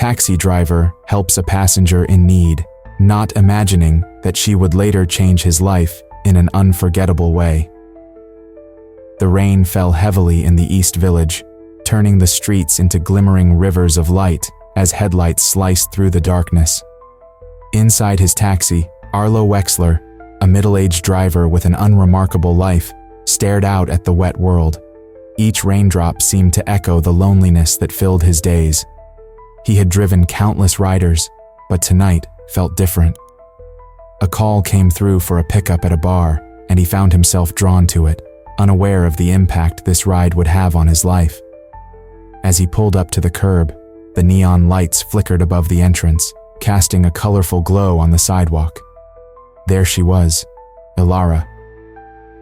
taxi driver helps a passenger in need, not imagining that she would later change his life in an unforgettable way. The rain fell heavily in the East Village, turning the streets into glimmering rivers of light as headlights sliced through the darkness. Inside his taxi, Arlo Wexler, a middle-aged driver with an unremarkable life, stared out at the wet world. Each raindrop seemed to echo the loneliness that filled his days. He had driven countless riders, but tonight felt different. A call came through for a pickup at a bar, and he found himself drawn to it, unaware of the impact this ride would have on his life. As he pulled up to the curb, the neon lights flickered above the entrance, casting a colorful glow on the sidewalk. There she was, Ilara,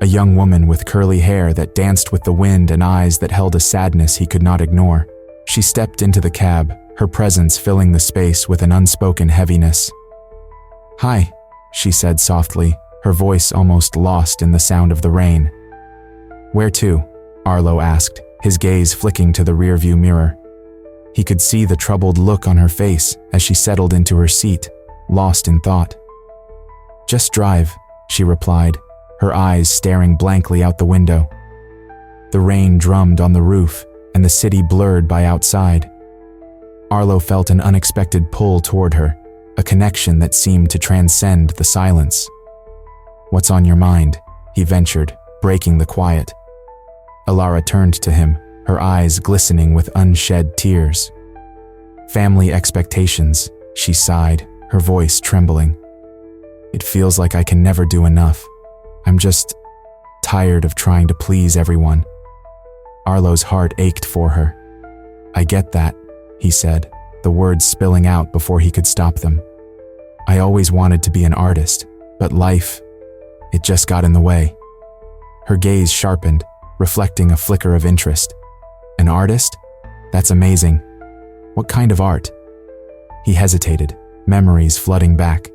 a young woman with curly hair that danced with the wind and eyes that held a sadness he could not ignore. She stepped into the cab, her presence filling the space with an unspoken heaviness. "Hi," she said softly, her voice almost lost in the sound of the rain. "Where to?" Arlo asked, his gaze flicking to the rearview mirror. He could see the troubled look on her face as she settled into her seat, lost in thought. "Just drive," she replied, her eyes staring blankly out the window. The rain drummed on the roof, and the city blurred by outside. Arlo felt an unexpected pull toward her, a connection that seemed to transcend the silence. "What's on your mind?" he ventured, breaking the quiet. Ilara turned to him, her eyes glistening with unshed tears. "Family expectations," she sighed, her voice trembling. "It feels like I can never do enough. I'm just tired of trying to please everyone." Arlo's heart ached for her. "I get that," he said, the words spilling out before he could stop them. "I always wanted to be an artist, but life, it just got in the way." Her gaze sharpened, reflecting a flicker of interest. "An artist? That's amazing. What kind of art?" He hesitated, memories flooding back.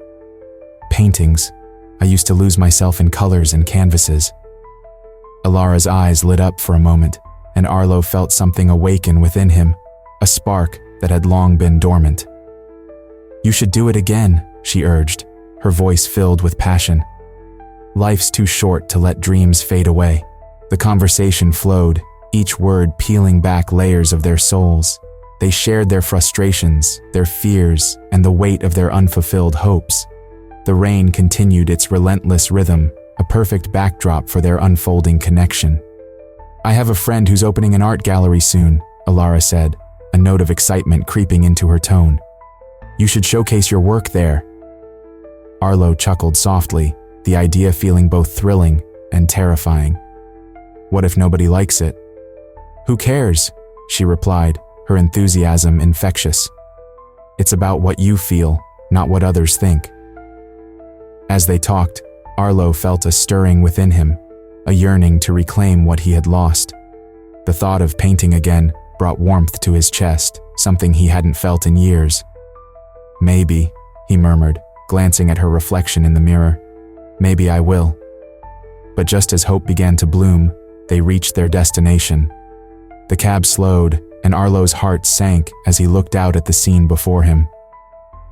"Paintings. I used to lose myself in colors and canvases." Ilara's eyes lit up for a moment, and Arlo felt something awaken within him, a spark that had long been dormant. "You should do it again," she urged, her voice filled with passion. "Life's too short to let dreams fade away." The conversation flowed, each word peeling back layers of their souls. They shared their frustrations, their fears, and the weight of their unfulfilled hopes. The rain continued its relentless rhythm, a perfect backdrop for their unfolding connection. "I have a friend who's opening an art gallery soon," Ilara said, a note of excitement creeping into her tone. "You should showcase your work there." Arlo chuckled softly, the idea feeling both thrilling and terrifying. "What if nobody likes it?" "Who cares?" she replied, her enthusiasm infectious. "It's about what you feel, not what others think." As they talked, Arlo felt a stirring within him, a yearning to reclaim what he had lost. The thought of painting again brought warmth to his chest, something he hadn't felt in years. "Maybe," he murmured, glancing at her reflection in the mirror. "Maybe I will." But just as hope began to bloom, they reached their destination. The cab slowed, and Arlo's heart sank as he looked out at the scene before him.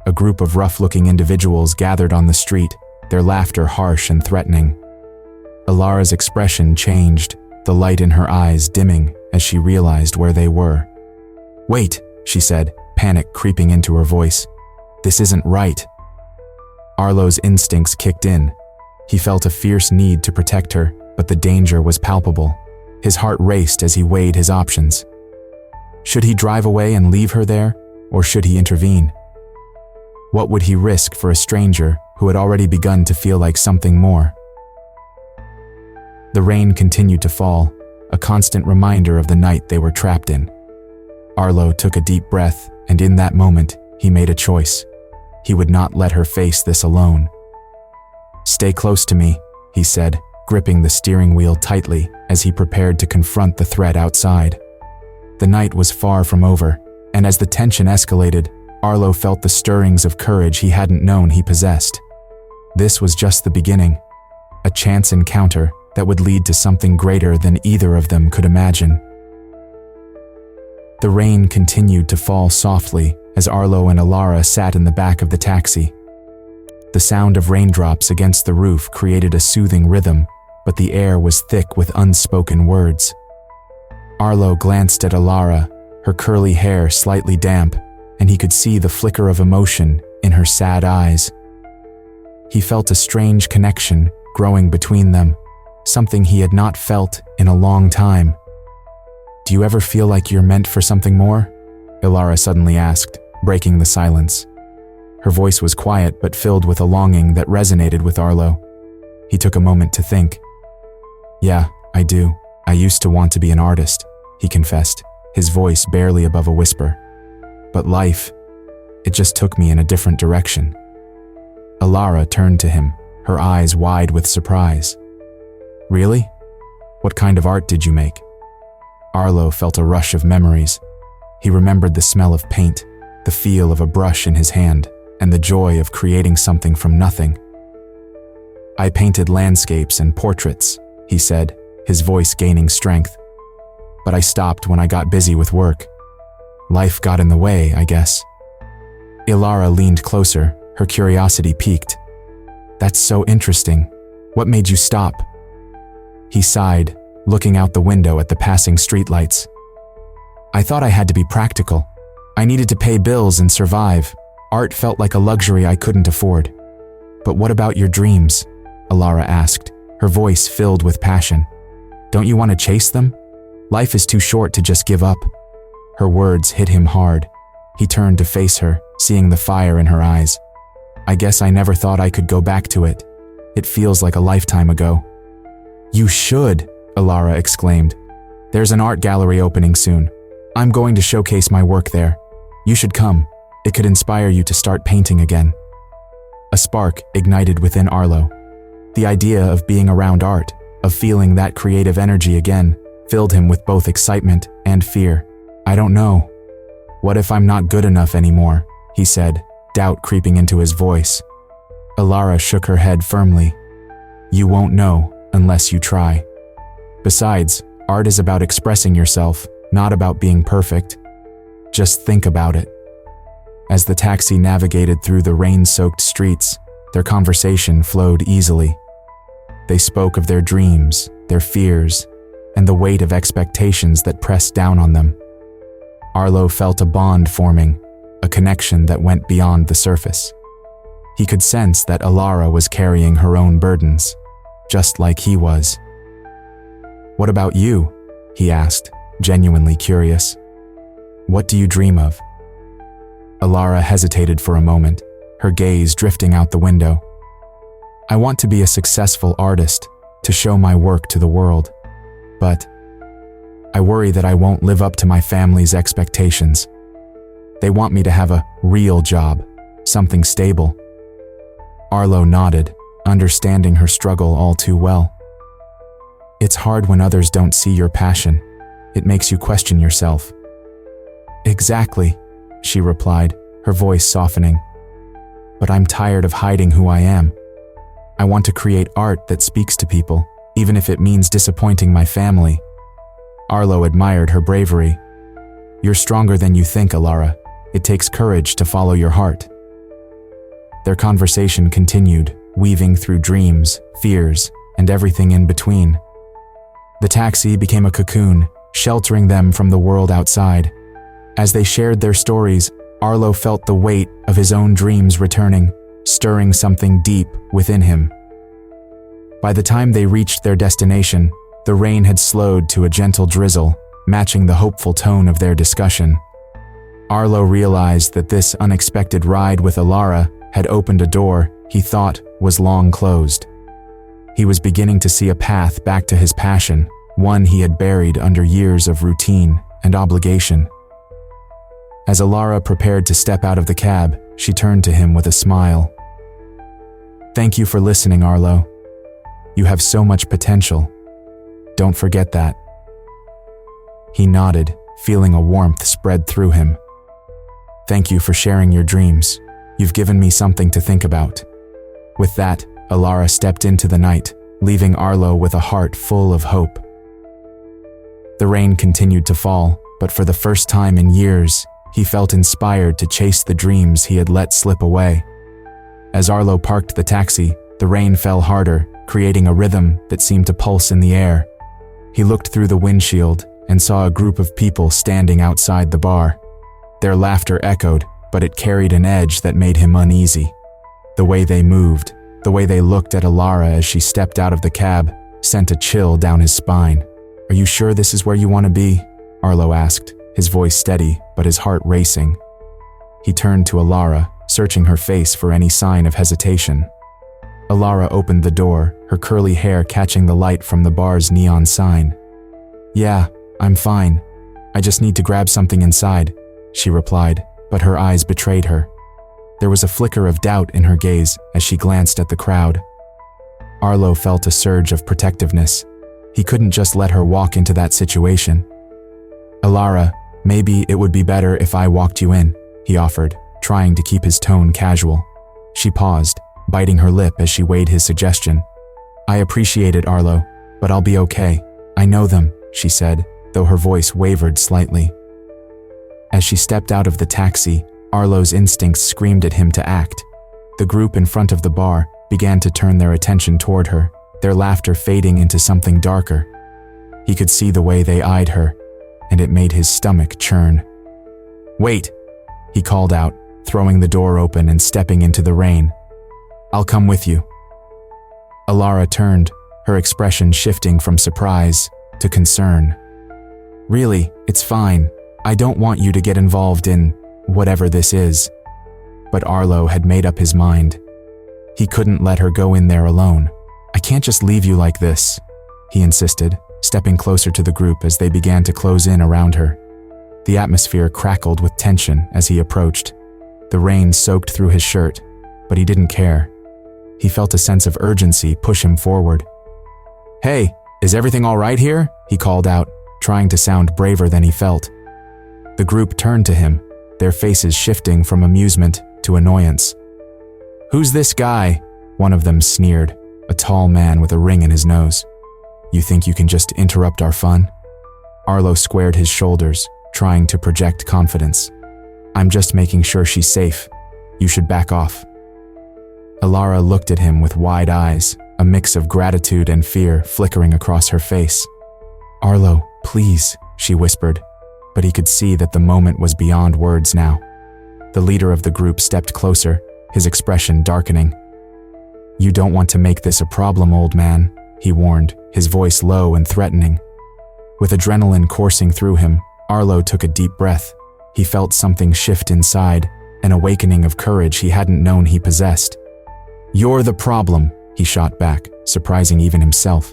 A group of rough-looking individuals gathered on the street, their laughter harsh and threatening. Ilara's expression changed, the light in her eyes dimming as she realized where they were. "Wait," she said, panic creeping into her voice. "This isn't right." Arlo's instincts kicked in. He felt a fierce need to protect her, but the danger was palpable. His heart raced as he weighed his options. Should he drive away and leave her there, or should he intervene? What would he risk for a stranger who had already begun to feel like something more? The rain continued to fall, a constant reminder of the night they were trapped in. Arlo took a deep breath, and in that moment, he made a choice. He would not let her face this alone. "Stay close to me," he said, gripping the steering wheel tightly as he prepared to confront the threat outside. The night was far from over, and as the tension escalated, Arlo felt the stirrings of courage he hadn't known he possessed. This was just the beginning, a chance encounter that would lead to something greater than either of them could imagine. The rain continued to fall softly as Arlo and Alara sat in the back of the taxi. The sound of raindrops against the roof created a soothing rhythm, but the air was thick with unspoken words. Arlo glanced at Alara, her curly hair slightly damp, and he could see the flicker of emotion in her sad eyes. He felt a strange connection growing between them, something he had not felt in a long time. "Do you ever feel like you're meant for something more?" Alara suddenly asked, breaking the silence. Her voice was quiet but filled with a longing that resonated with Arlo. He took a moment to think. "Yeah, I do. I used to want to be an artist," he confessed, his voice barely above a whisper. "But life, it just took me in a different direction." Alara turned to him, her eyes wide with surprise. "Really? What kind of art did you make?" Arlo felt a rush of memories. He remembered the smell of paint, the feel of a brush in his hand, and the joy of creating something from nothing. "I painted landscapes and portraits," he said, his voice gaining strength. "But I stopped when I got busy with work. Life got in the way, I guess." Alara leaned closer, her curiosity piqued. "That's so interesting. What made you stop?" He sighed, looking out the window at the passing streetlights. "I thought I had to be practical. I needed to pay bills and survive. Art felt like a luxury I couldn't afford." "But what about your dreams?" Alara asked, her voice filled with passion. "Don't you want to chase them? Life is too short to just give up." Her words hit him hard. He turned to face her, seeing the fire in her eyes. "I guess I never thought I could go back to it. It feels like a lifetime ago." "You should," Alara exclaimed. "There's an art gallery opening soon. I'm going to showcase my work there. You should come. It could inspire you to start painting again." A spark ignited within Arlo. The idea of being around art, of feeling that creative energy again, filled him with both excitement and fear. "I don't know. What if I'm not good enough anymore?" he said, doubt creeping into his voice. Alara shook her head firmly. "You won't know unless you try. Besides, art is about expressing yourself, not about being perfect. Just think about it." As the taxi navigated through the rain-soaked streets, their conversation flowed easily. They spoke of their dreams, their fears, and the weight of expectations that pressed down on them. Arlo felt a bond forming, a connection that went beyond the surface. He could sense that Alara was carrying her own burdens, just like he was. "What about you?" he asked, genuinely curious. "What do you dream of?" Alara hesitated for a moment, her gaze drifting out the window. "I want to be a successful artist, to show my work to the world. But I worry that I won't live up to my family's expectations. They want me to have a real job, something stable." Arlo nodded, understanding her struggle all too well. "It's hard when others don't see your passion. It makes you question yourself." "Exactly," she replied, her voice softening. "But I'm tired of hiding who I am. I want to create art that speaks to people, even if it means disappointing my family." Arlo admired her bravery. "You're stronger than you think, Alara. It takes courage to follow your heart." Their conversation continued, weaving through dreams, fears, and everything in between. The taxi became a cocoon, sheltering them from the world outside. As they shared their stories, Arlo felt the weight of his own dreams returning, stirring something deep within him. By the time they reached their destination, the rain had slowed to a gentle drizzle, matching the hopeful tone of their discussion. Arlo realized that this unexpected ride with Alara had opened a door he thought was long closed. He was beginning to see a path back to his passion, one he had buried under years of routine and obligation. As Alara prepared to step out of the cab, she turned to him with a smile. "Thank you for listening, Arlo. You have so much potential. Don't forget that." He nodded, feeling a warmth spread through him. "Thank you for sharing your dreams. You've given me something to think about." With that, Alara stepped into the night, leaving Arlo with a heart full of hope. The rain continued to fall, but for the first time in years, He felt inspired to chase the dreams he had let slip away. As Arlo parked the taxi, the rain fell harder, creating a rhythm that seemed to pulse in the air. He looked through the windshield and saw a group of people standing outside the bar. Their laughter echoed, but it carried an edge that made him uneasy. The way they moved, the way they looked at Alara as she stepped out of the cab, sent a chill down his spine. "Are you sure this is where you want to be?" Arlo asked, his voice steady but his heart racing. He turned to Alara, searching her face for any sign of hesitation. Alara opened the door, her curly hair catching the light from the bar's neon sign. "Yeah, I'm fine. I just need to grab something inside," she replied, but her eyes betrayed her. There was a flicker of doubt in her gaze as she glanced at the crowd. Arlo felt a surge of protectiveness. He couldn't just let her walk into that situation. "Alara, maybe it would be better if I walked you in," he offered, trying to keep his tone casual. She paused, biting her lip as she weighed his suggestion. "I appreciate it, Arlo, but I'll be okay. I know them," she said, though her voice wavered slightly. As she stepped out of the taxi, Arlo's instincts screamed at him to act. The group in front of the bar began to turn their attention toward her, their laughter fading into something darker. He could see the way they eyed her, and it made his stomach churn. "Wait," he called out, throwing the door open and stepping into the rain. "I'll come with you." Alara turned, her expression shifting from surprise to concern. "Really, it's fine. I don't want you to get involved in whatever this is." But Arlo had made up his mind. He couldn't let her go in there alone. "I can't just leave you like this," he insisted, stepping closer to the group as they began to close in around her. The atmosphere crackled with tension as he approached. The rain soaked through his shirt, but he didn't care. He felt a sense of urgency push him forward. "Hey, is everything all right here?" he called out, trying to sound braver than he felt. The group turned to him, their faces shifting from amusement to annoyance. "Who's this guy?" one of them sneered, a tall man with a ring in his nose. "You think you can just interrupt our fun?" Arlo squared his shoulders, trying to project confidence. "I'm just making sure she's safe. You should back off." Alara looked at him with wide eyes, a mix of gratitude and fear flickering across her face. "Arlo, please," she whispered, but he could see that the moment was beyond words now. The leader of the group stepped closer, his expression darkening. "You don't want to make this a problem, old man," he warned, his voice low and threatening. With adrenaline coursing through him, Arlo took a deep breath. He felt something shift inside, an awakening of courage he hadn't known he possessed. "You're the problem," he shot back, surprising even himself.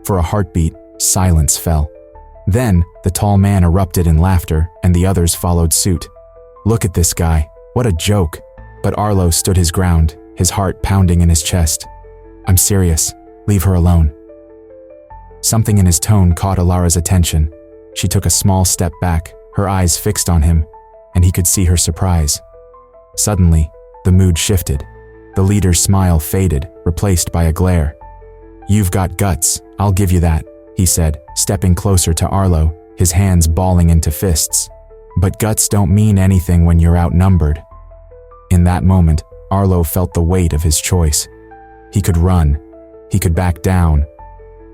For a heartbeat, silence fell. Then, the tall man erupted in laughter, and the others followed suit. "Look at this guy. What a joke." But Arlo stood his ground, his heart pounding in his chest. "I'm serious. Leave her alone." Something in his tone caught Alara's attention. She took a small step back, her eyes fixed on him, and he could see her surprise. Suddenly, the mood shifted. The leader's smile faded, replaced by a glare. "You've got guts, I'll give you that," he said, stepping closer to Arlo, his hands balling into fists. "But guts don't mean anything when you're outnumbered." In that moment, Arlo felt the weight of his choice. He could run. He could back down.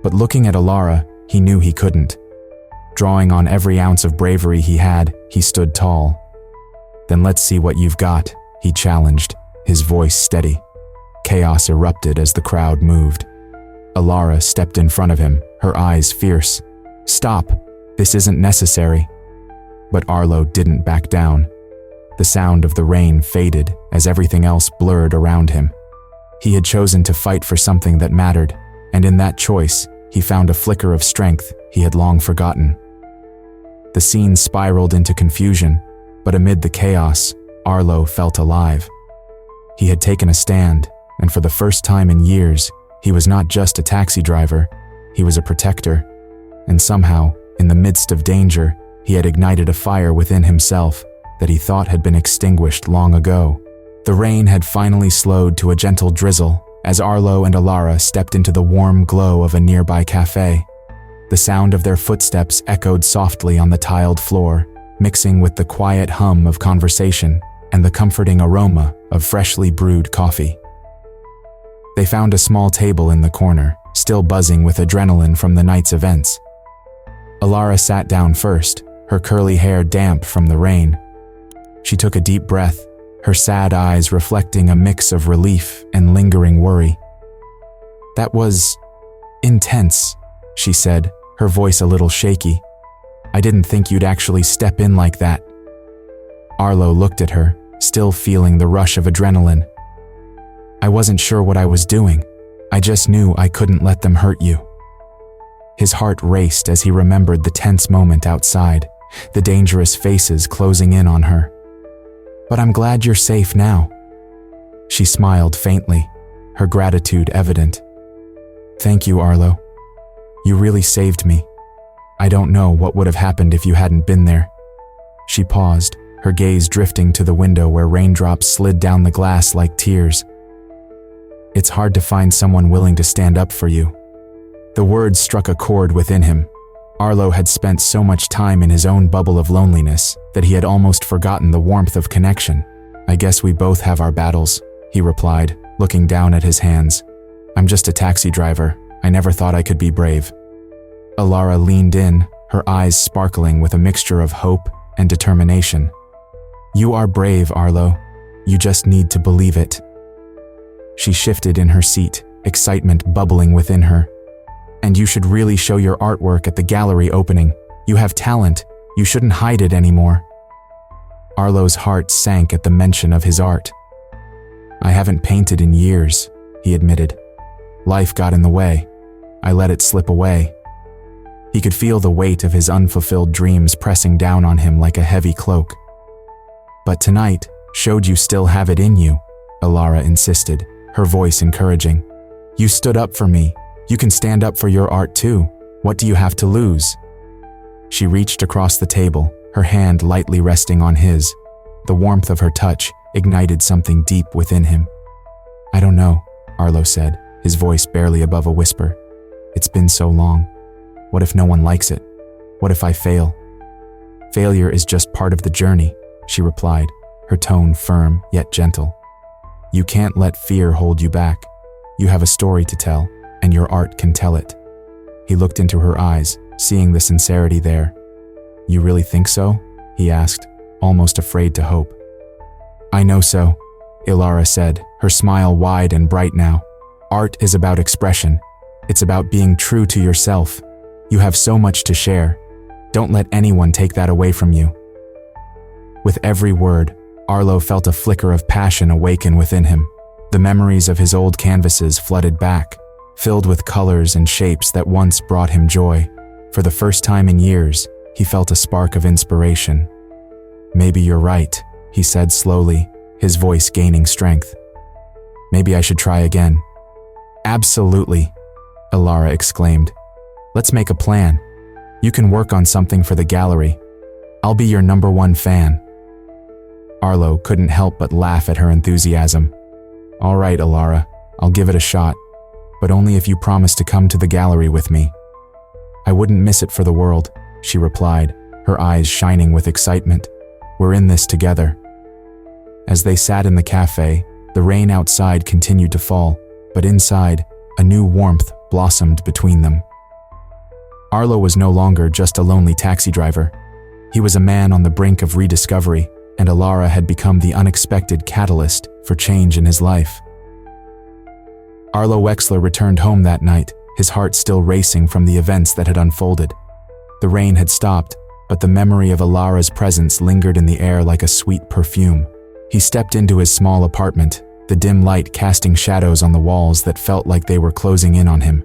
But looking at Alara, he knew he couldn't. Drawing on every ounce of bravery he had, he stood tall. "Then let's see what you've got," he challenged, his voice steady. Chaos erupted as the crowd moved. Alara stepped in front of him, her eyes fierce. "Stop! This isn't necessary." But Arlo didn't back down. The sound of the rain faded as everything else blurred around him. He had chosen to fight for something that mattered, and in that choice, he found a flicker of strength he had long forgotten. The scene spiraled into confusion, but amid the chaos, Arlo felt alive. He had taken a stand, and for the first time in years, he was not just a taxi driver, he was a protector. And somehow, in the midst of danger, he had ignited a fire within himself that he thought had been extinguished long ago. The rain had finally slowed to a gentle drizzle as Arlo and Alara stepped into the warm glow of a nearby cafe. The sound of their footsteps echoed softly on the tiled floor, mixing with the quiet hum of conversation and the comforting aroma of freshly brewed coffee. They found a small table in the corner, still buzzing with adrenaline from the night's events. Alara sat down first, her curly hair damp from the rain. She took a deep breath, her sad eyes reflecting a mix of relief and lingering worry. "That was intense," she said, her voice a little shaky. "I didn't think you'd actually step in like that." Arlo looked at her, still feeling the rush of adrenaline. "I wasn't sure what I was doing. I just knew I couldn't let them hurt you." His heart raced as he remembered the tense moment outside, the dangerous faces closing in on her. "But I'm glad you're safe now." She smiled faintly, her gratitude evident. "Thank you, Arlo. You really saved me. I don't know what would have happened if you hadn't been there." She paused, her gaze drifting to the window where raindrops slid down the glass like tears. "It's hard to find someone willing to stand up for you." The words struck a chord within him. Arlo had spent so much time in his own bubble of loneliness that he had almost forgotten the warmth of connection. "I guess we both have our battles," he replied, looking down at his hands. "I'm just a taxi driver. I never thought I could be brave." Alara leaned in, her eyes sparkling with a mixture of hope and determination. "You are brave, Arlo. You just need to believe it." She shifted in her seat, excitement bubbling within her. "And you should really show your artwork at the gallery opening. You have talent. You shouldn't hide it anymore." Arlo's heart sank at the mention of his art. "I haven't painted in years," he admitted. "Life got in the way. I let it slip away." He could feel the weight of his unfulfilled dreams pressing down on him like a heavy cloak. "But tonight showed you still have it in you," Alara insisted, her voice encouraging. "You stood up for me. You can stand up for your art too. What do you have to lose?" She reached across the table, her hand lightly resting on his. The warmth of her touch ignited something deep within him. "I don't know," Arlo said, his voice barely above a whisper. "It's been so long. What if no one likes it? What if I fail?" "Failure is just part of the journey," she replied, her tone firm yet gentle. "You can't let fear hold you back. You have a story to tell, and your art can tell it." He looked into her eyes, seeing the sincerity there. "You really think so?" he asked, almost afraid to hope. "I know so," Ilara said, her smile wide and bright now. "Art is about expression. It's about being true to yourself. You have so much to share. Don't let anyone take that away from you." With every word, Arlo felt a flicker of passion awaken within him. The memories of his old canvases flooded back, filled with colors and shapes that once brought him joy. For the first time in years, he felt a spark of inspiration. "Maybe you're right," he said slowly, his voice gaining strength. "Maybe I should try again." "Absolutely," Alara exclaimed. "Let's make a plan. You can work on something for the gallery. I'll be your #1 fan." Arlo couldn't help but laugh at her enthusiasm. "All right, Alara, I'll give it a shot, but only if you promise to come to the gallery with me." "I wouldn't miss it for the world," she replied, her eyes shining with excitement. "We're in this together." As they sat in the cafe, the rain outside continued to fall, but inside, a new warmth blossomed between them. Arlo was no longer just a lonely taxi driver. He was a man on the brink of rediscovery, and Alara had become the unexpected catalyst for change in his life. Arlo Wexler returned home that night, his heart still racing from the events that had unfolded. The rain had stopped, but the memory of Alara's presence lingered in the air like a sweet perfume. He stepped into his small apartment, the dim light casting shadows on the walls that felt like they were closing in on him.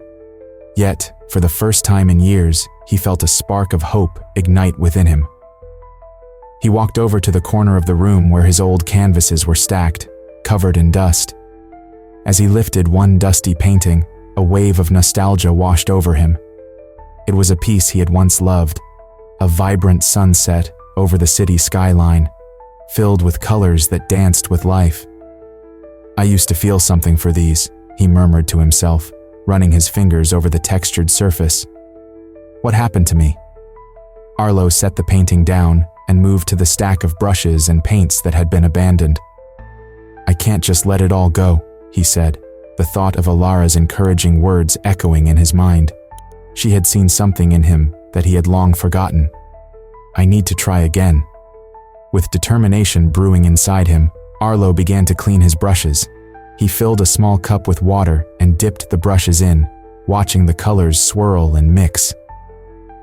Yet, for the first time in years, he felt a spark of hope ignite within him. He walked over to the corner of the room where his old canvases were stacked, covered in dust. As he lifted one dusty painting, a wave of nostalgia washed over him. It was a piece he had once loved, a vibrant sunset over the city skyline, filled with colors that danced with life. "I used to feel something for these," he murmured to himself, running his fingers over the textured surface. "What happened to me?" Arlo set the painting down, and moved to the stack of brushes and paints that had been abandoned. "I can't just let it all go," he said, the thought of Alara's encouraging words echoing in his mind. She had seen something in him that he had long forgotten. "I need to try again." With determination brewing inside him, Arlo began to clean his brushes. He filled a small cup with water and dipped the brushes in, watching the colors swirl and mix.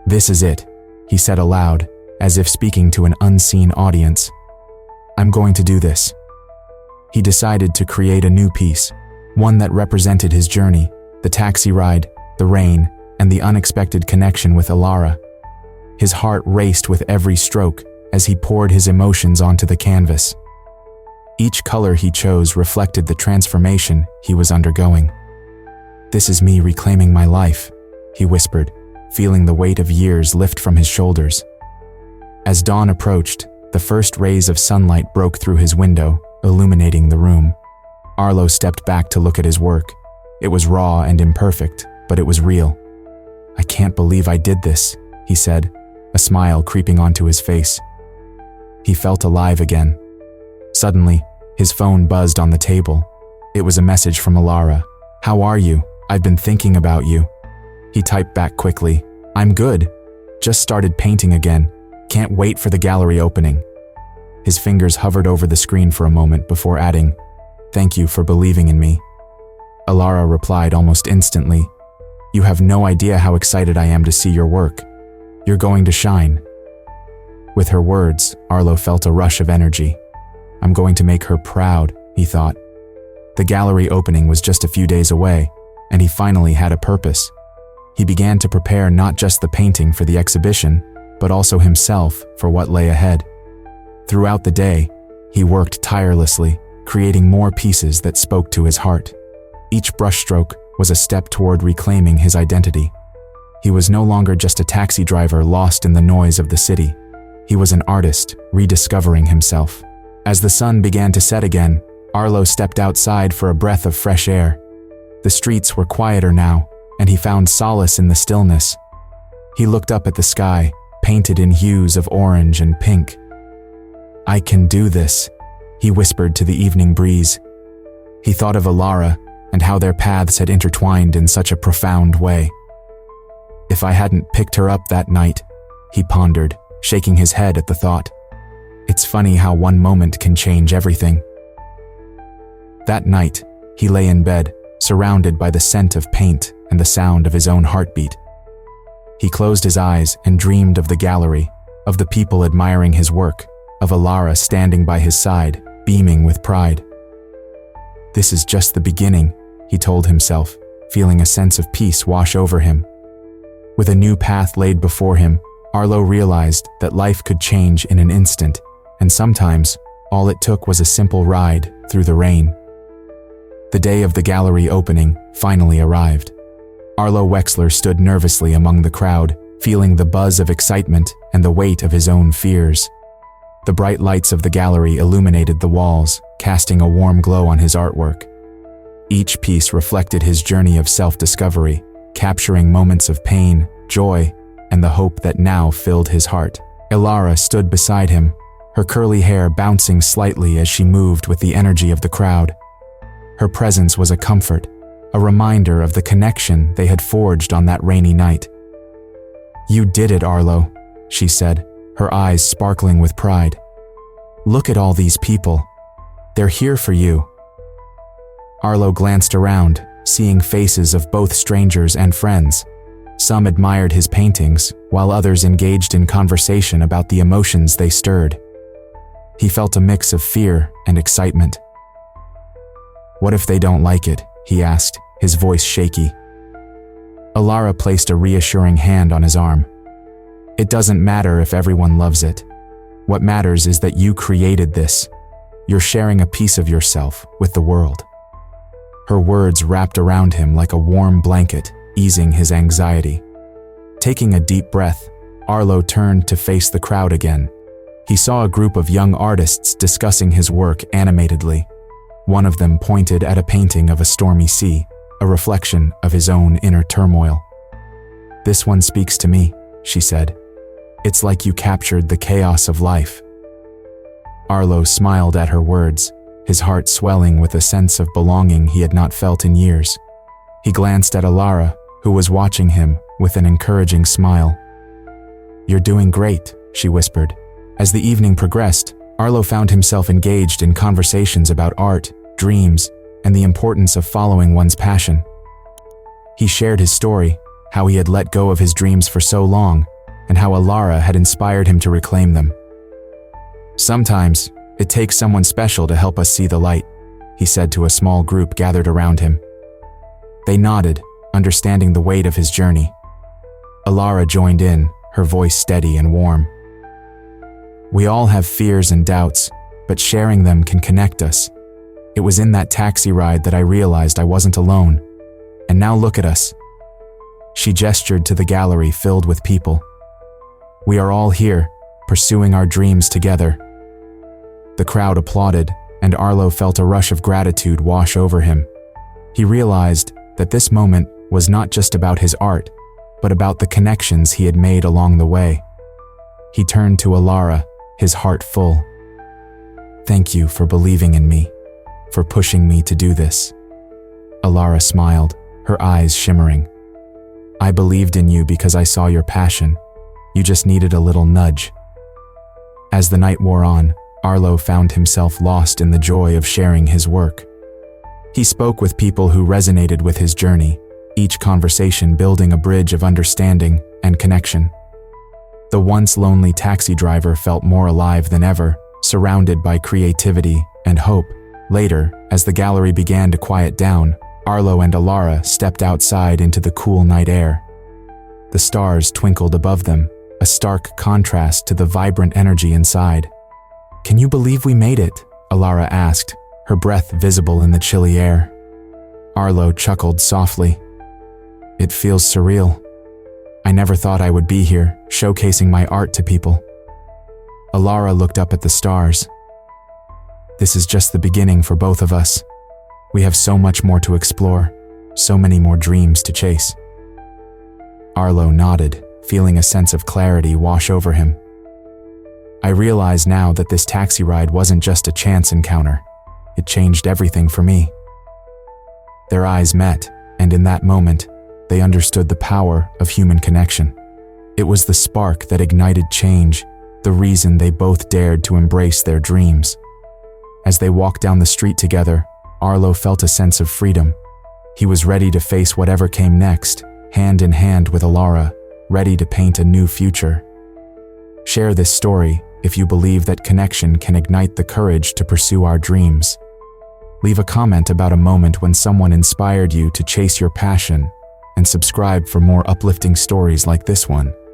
"This is it," he said aloud, as if speaking to an unseen audience. "I'm going to do this." He decided to create a new piece, one that represented his journey, the taxi ride, the rain, and the unexpected connection with Alara. His heart raced with every stroke as he poured his emotions onto the canvas. Each color he chose reflected the transformation he was undergoing. "This is me reclaiming my life," he whispered, feeling the weight of years lift from his shoulders. As dawn approached, the first rays of sunlight broke through his window, illuminating the room. Arlo stepped back to look at his work. It was raw and imperfect, but it was real. "I can't believe I did this," he said, a smile creeping onto his face. He felt alive again. Suddenly, his phone buzzed on the table. It was a message from Alara. "How are you? I've been thinking about you." He typed back quickly, "I'm good. Just started painting again. Can't wait for the gallery opening." His fingers hovered over the screen for a moment before adding, "Thank you for believing in me." Alara replied almost instantly, "You have no idea how excited I am to see your work. You're going to shine." With her words, Arlo felt a rush of energy. "I'm going to make her proud," he thought. The gallery opening was just a few days away, and he finally had a purpose. He began to prepare not just the painting for the exhibition, but also himself for what lay ahead. Throughout the day, he worked tirelessly, creating more pieces that spoke to his heart. Each brushstroke was a step toward reclaiming his identity. He was no longer just a taxi driver lost in the noise of the city. He was an artist, rediscovering himself. As the sun began to set again, Arlo stepped outside for a breath of fresh air. The streets were quieter now, and he found solace in the stillness. He looked up at the sky, painted in hues of orange and pink. "I can do this," he whispered to the evening breeze. He thought of Alara and how their paths had intertwined in such a profound way. "If I hadn't picked her up that night," he pondered, shaking his head at the thought. "It's funny how one moment can change everything." That night, he lay in bed, surrounded by the scent of paint and the sound of his own heartbeat. He closed his eyes and dreamed of the gallery, of the people admiring his work, of Alara standing by his side, beaming with pride. "This is just the beginning," he told himself, feeling a sense of peace wash over him. With a new path laid before him, Arlo realized that life could change in an instant, and sometimes all it took was a simple ride through the rain. The day of the gallery opening finally arrived. Arlo Wexler stood nervously among the crowd, feeling the buzz of excitement and the weight of his own fears. The bright lights of the gallery illuminated the walls, casting a warm glow on his artwork. Each piece reflected his journey of self-discovery, capturing moments of pain, joy, and the hope that now filled his heart. Alara stood beside him, her curly hair bouncing slightly as she moved with the energy of the crowd. Her presence was a comfort, a reminder of the connection they had forged on that rainy night. "You did it, Arlo," she said, her eyes sparkling with pride. "Look at all these people. They're here for you." Arlo glanced around, seeing faces of both strangers and friends. Some admired his paintings, while others engaged in conversation about the emotions they stirred. He felt a mix of fear and excitement. "What if they don't like it?" he asked, his voice shaky. Alara placed a reassuring hand on his arm. "It doesn't matter if everyone loves it. What matters is that you created this. You're sharing a piece of yourself with the world." Her words wrapped around him like a warm blanket, easing his anxiety. Taking a deep breath, Arlo turned to face the crowd again. He saw a group of young artists discussing his work animatedly. One of them pointed at a painting of a stormy sea, a reflection of his own inner turmoil. "This one speaks to me," she said. It's like you captured the chaos of life." Arlo smiled at her words, his heart swelling with a sense of belonging he had not felt in years. He glanced at Alara, who was watching him, with an encouraging smile. "You're doing great," she whispered. As the evening progressed, Arlo found himself engaged in conversations about art, dreams, and the importance of following one's passion. He shared his story, how he had let go of his dreams for so long, and how Alara had inspired him to reclaim them. "Sometimes, it takes someone special to help us see the light," he said to a small group gathered around him. They nodded, understanding the weight of his journey. Alara joined in, her voice steady and warm. "We all have fears and doubts, but sharing them can connect us. It was in that taxi ride that I realized I wasn't alone. And now look at us." She gestured to the gallery filled with people. "We are all here, pursuing our dreams together." The crowd applauded, and Arlo felt a rush of gratitude wash over him. He realized that this moment was not just about his art, but about the connections he had made along the way. He turned to Alara, his heart full. "Thank you for believing in me, for pushing me to do this." Alara smiled, her eyes shimmering. "I believed in you because I saw your passion. You just needed a little nudge." As the night wore on, Arlo found himself lost in the joy of sharing his work. He spoke with people who resonated with his journey, each conversation building a bridge of understanding and connection. The once lonely taxi driver felt more alive than ever, surrounded by creativity and hope. Later, as the gallery began to quiet down, Arlo and Alara stepped outside into the cool night air. The stars twinkled above them, a stark contrast to the vibrant energy inside. "Can you believe we made it?" Alara asked, her breath visible in the chilly air. Arlo chuckled softly. "It feels surreal. I never thought I would be here, showcasing my art to people." Alara looked up at the stars. "This is just the beginning for both of us. We have so much more to explore, so many more dreams to chase." Arlo nodded, feeling a sense of clarity wash over him. "I realize now that this taxi ride wasn't just a chance encounter. It changed everything for me." Their eyes met, and in that moment, they understood the power of human connection. It was the spark that ignited change, the reason they both dared to embrace their dreams. As they walked down the street together, Arlo felt a sense of freedom. He was ready to face whatever came next, hand in hand with Alara, ready to paint a new future. Share this story if you believe that connection can ignite the courage to pursue our dreams. Leave a comment about a moment when someone inspired you to chase your passion, and subscribe for more uplifting stories like this one.